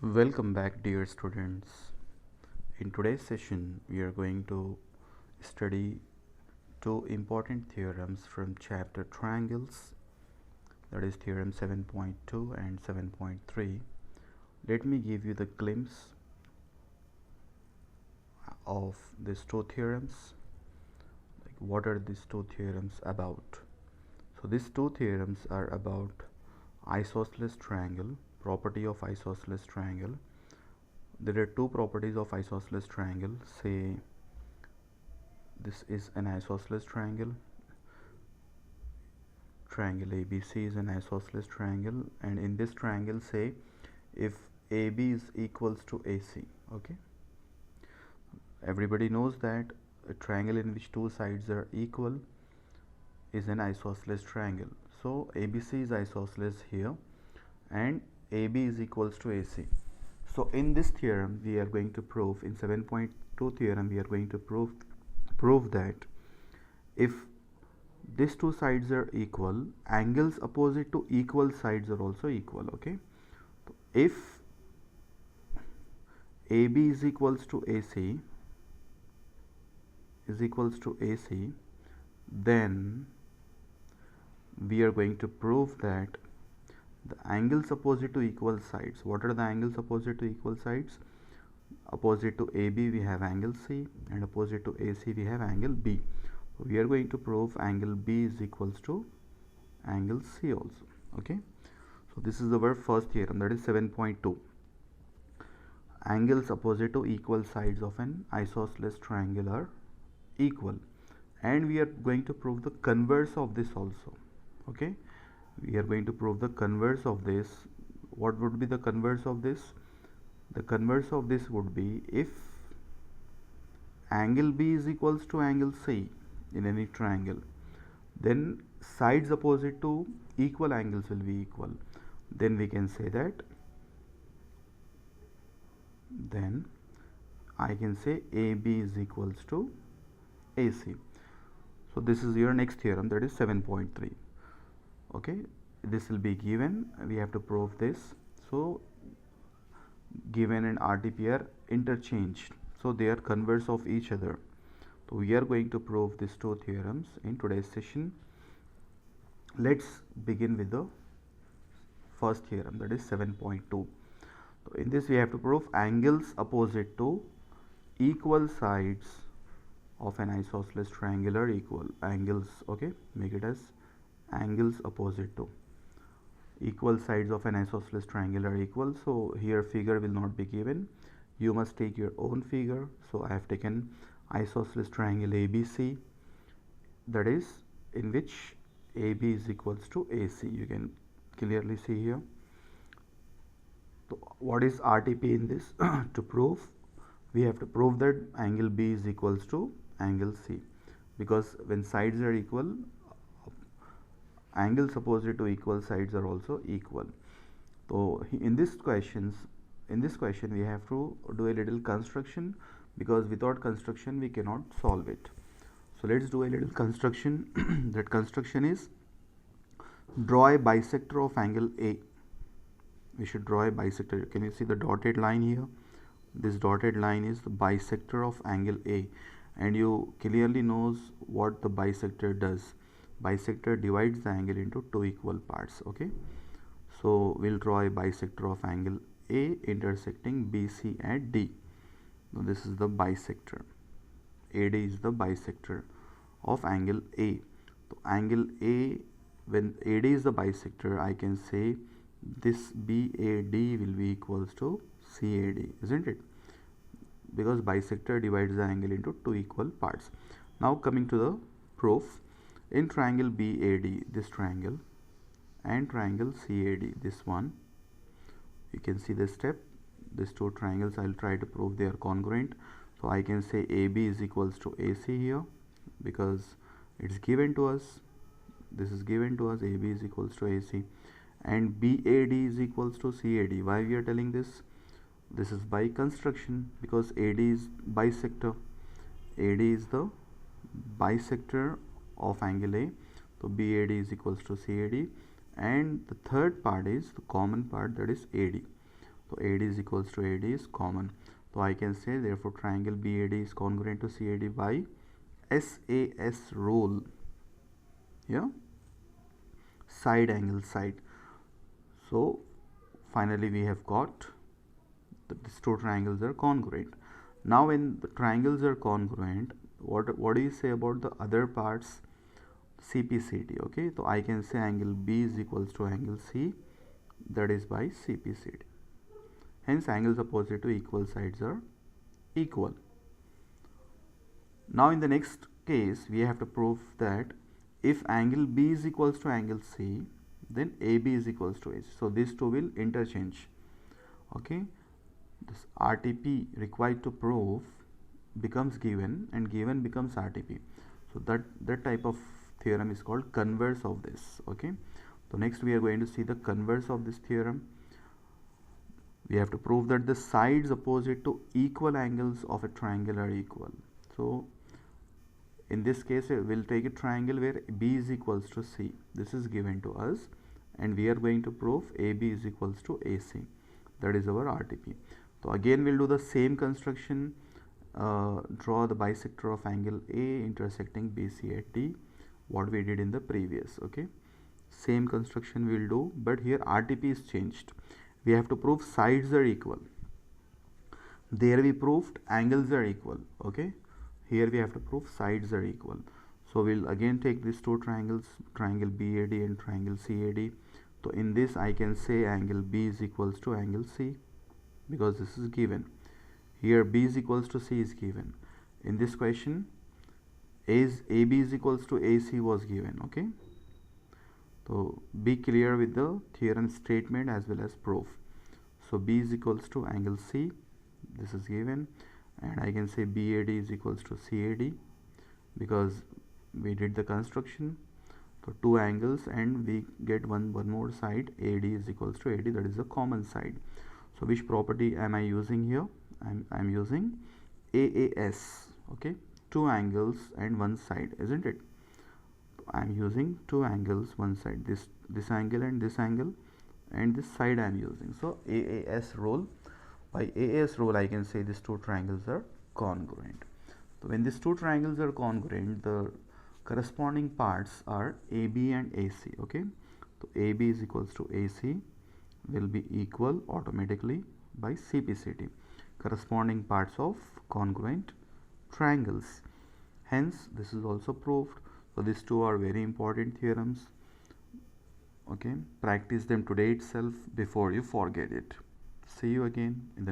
Welcome back, dear students. In today's session, we are going to study two important theorems from chapter Triangles, that is theorem 7.2 and 7.3. Let me give you the glimpse of these two theorems. Like, what are these two theorems about? So these two theorems are about isosceles triangle, property of isosceles triangle. There are two properties of isosceles triangle. Say this is an isosceles triangle. Triangle ABC is an isosceles triangle, and in this triangle, say if AB is equals to AC. Okay, everybody knows that a triangle in which two sides are equal is an isosceles triangle. So ABC is isosceles here, and AB is equals to AC. So in this theorem, we are going to prove, in 7.2 theorem, we are going to prove that if these two sides are equal, angles opposite to equal sides are also equal. Okay, so if AB is equals to AC, then we are going to prove that the angles opposite to equal sides. What are the angles opposite to equal sides? Opposite to AB we have angle C, and opposite to AC we have angle B. So we are going to prove angle B is equals to angle C also. Okay, so this is our first theorem, that is 7.2. Angles opposite to equal sides of an isosceles triangle are equal, and we are going to prove the converse of this also. Okay, we are going to prove the converse of this. What would be the converse of this? The converse of this would be if angle B is equals to angle C in any triangle, then sides opposite to equal angles will be equal. Then we can say that, then I can say AB is equals to AC. So this is your next theorem, that is 7.3. okay, this will be given, we have to prove this. So given and RTP are interchanged, so they are converse of each other. So we are going to prove these two theorems in today's session. Let's begin with the first theorem, that is 7.2. So in this we have to prove angles opposite to equal sides of an isosceles triangle are equal. Angles, okay, make it as angles opposite to equal sides of an isosceles triangle are equal. So here figure will not be given, you must take your own figure. So I have taken isosceles triangle ABC, that is in which AB is equals to AC. You can clearly see here. So what is RTP in this? To prove, we have to prove that angle B is equals to angle C, because when sides are equal, angles opposite to equal sides are also equal. So in this question we have to do a little construction, because without construction we cannot solve it. So let's do a little construction. That construction is, draw a bisector of angle A. We should draw a bisector. Can you see the dotted line here? This dotted line is the bisector of angle A, and you clearly knows what the bisector does. Bisector divides the angle into two equal parts. Okay, so we'll draw a bisector of angle A intersecting BC and D. Now this is the bisector. AD is the bisector of angle A. So angle A, when AD is the bisector, I can say this BAD will be equals to CAD, isn't it? Because bisector divides the angle into two equal parts. Now coming to the proof, in triangle BAD, this triangle, and triangle CAD, this one, you can see the step. These two triangles, I'll try to prove they are congruent. So I can say AB is equals to AC here, because it's given to us, this is given to us, AB is equals to AC, and BAD is equals to CAD. Why we are telling this? This is by construction, because AD is bisector. AD is the bisector of angle A, so BAD is equals to CAD, and the third part is the common part, that is AD. So AD is equals to AD is common. So I can say therefore triangle BAD is congruent to CAD by SAS rule. Yeah, side angle side. So finally we have got that these two triangles are congruent. Now when the triangles are congruent, what do you say about the other parts? CPCD. Okay, so I can say angle B is equals to angle C, that is by CPCD. Hence angles opposite to equal sides are equal. Now in the next case we have to prove that if angle B is equals to angle C, then AB is equals to AC. So these two will interchange. Okay, this RTP required to prove becomes given and given becomes RTP. So that type of theorem is called converse of this. Okay, so next we are going to see the converse of this theorem. We have to prove that the sides opposite to equal angles of a triangle are equal. So in this case we'll take a triangle where B is equals to C. This is given to us and we are going to prove AB is equals to AC. That is our RTP. So again we'll do the same construction. Draw the bisector of angle A intersecting BC at D, what we did in the previous. Okay, same construction we'll do, but here RTP is changed. We have to prove sides are equal. There we proved angles are equal. Okay, here we have to prove sides are equal. So we'll again take these two triangles, triangle BAD and triangle CAD. So in this I can say angle B is equals to angle C because this is given. Here B is equals to C is given. In this question AB is equals to AC was given. Okay, so be clear with the theorem statement as well as proof. So B is equals to angle C, this is given, and I can say BAD is equals to CAD because we did the construction. So two angles and we get one more side, AD is equals to AD, that is the common side. So which property am I using here? I'm using AAS. Okay, two angles and one side, isn't it? I'm using two angles, one side, this angle and this angle, and this side I'm using. So AAS rule, by AAS rule I can say these two triangles are congruent. So when these two triangles are congruent, the corresponding parts are AB and AC. Okay, so AB is equals to AC will be equal automatically by CPCD, corresponding parts of congruent triangles. Hence this is also proved. So these two are very important theorems. Okay, practice them today itself before you forget it. See you again in the next